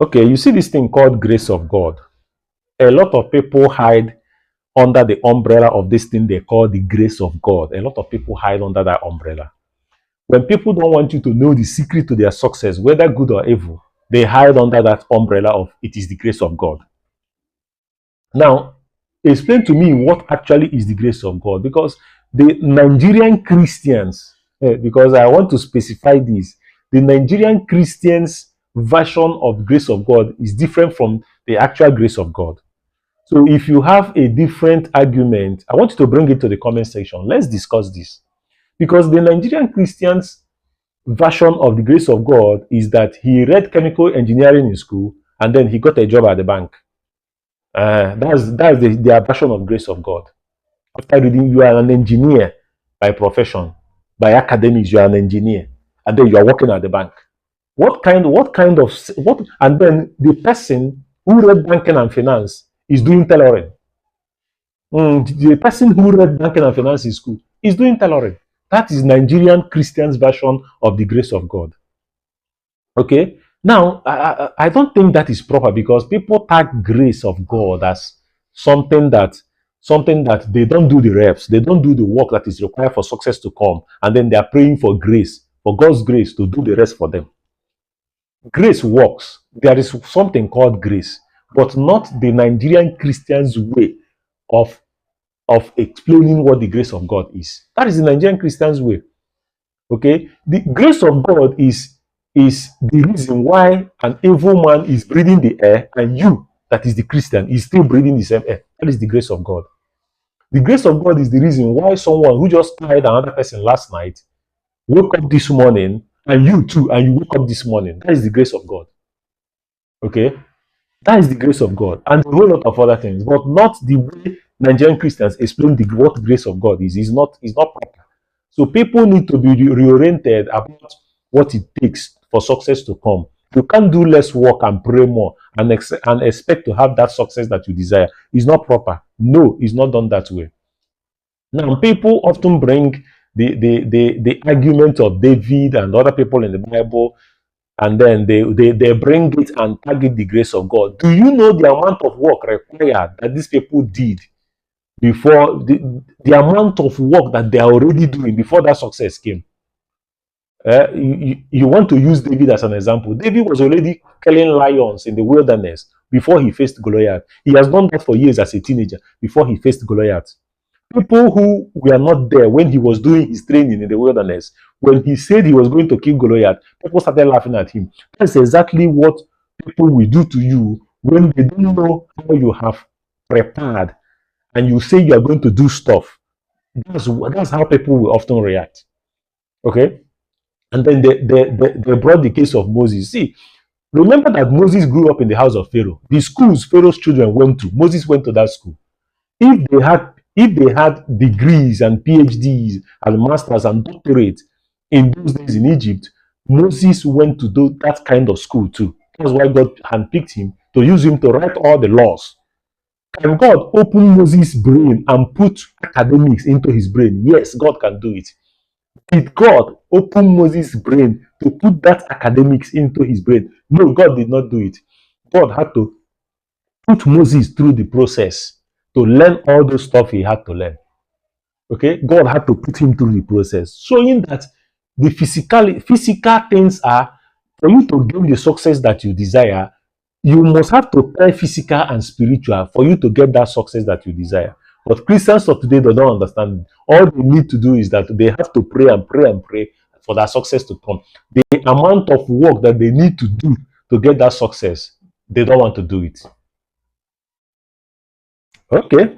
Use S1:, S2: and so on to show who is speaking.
S1: Okay, you see this thing called grace of God. A lot of people hide under the umbrella of this thing they call the grace of God. A lot of people hide under that umbrella. When people don't want you to know the secret to their success, whether good or evil, they hide under that umbrella of it is the grace of God. Now, explain to me what actually is the grace of God, because the Nigerian Christians, because I want to specify this, the Nigerian Christians version of grace of God is different from the actual grace of God. So if you have a different argument, I want you to bring it to the comment section. Let's discuss this. Because the Nigerian Christians version of the grace of God is that he read chemical engineering in school and then he got a job at the bank. That's their version of grace of God. After reading, you are an engineer by profession, by academics, you are an engineer, and then you are working at the bank. And then the person who read banking and finance is doing tailoring. The person who read banking and finance in school is doing tailoring. That is Nigerian Christians' version of the grace of God. Okay. Now, I don't think that is proper, because people tag grace of God as something that they don't do the reps, they don't do the work that is required for success to come, and then they are praying for grace, for God's grace to do the rest for them. Grace works. There is something called grace, but not the Nigerian Christians' way of explaining what the grace of God is. That is the Nigerian Christians' way. Okay, the grace of God is the reason why an evil man is breathing the air, and you, that is the Christian, is still breathing the same air. That is the grace of God. The grace of God is the reason why someone who just tied another person last night woke up this morning, and you too, and you woke up this morning. That is the grace of God. Okay, that is the grace of God, and a whole lot of other things, but not the way Nigerian Christians explain what grace of God is. Is not proper. So people need to be reoriented about what it takes for success to come. You can't do less work and pray more and expect to have that success that you desire. It's not proper. No, it's not done that way. Now, people often bring the argument of David and other people in the Bible, and then they bring it and target the grace of God. Do you know the amount of work required that these people did before the amount of work that they are already doing before that success came? You want to use David as an example. David was already killing lions in the wilderness before he faced Goliath. He has done that for years as a teenager before he faced Goliath. People who were not there when he was doing his training in the wilderness, when he said he was going to kill Goliath, people started laughing at him. That's exactly what people will do to you when they don't know how you have prepared and you say you are going to do stuff. That's how people will often react. Okay? And then they brought the case of Moses. See, remember that Moses grew up in the house of Pharaoh. The schools Pharaoh's children went to, Moses went to that school. If they had degrees and PhDs and masters and doctorates in those days in Egypt, Moses went to do that kind of school too. That's why God handpicked him to use him to write all the laws. Can God open Moses' brain and put academics into his brain? Yes, God can do it. Did God open Moses' brain to put that academics into his brain? No, God did not do it. God had to put Moses through the process to learn all those stuff he had to learn. Okay, God had to put him through the process, showing that the physical things are, for you to gain the success that you desire, you must have to pair physical and spiritual for you to get that success that you desire. But Christians of today, they don't understand. All they need to do is that they have to pray and pray and pray for that success to come. The amount of work that they need to do to get that success, they don't want to do it. Okay.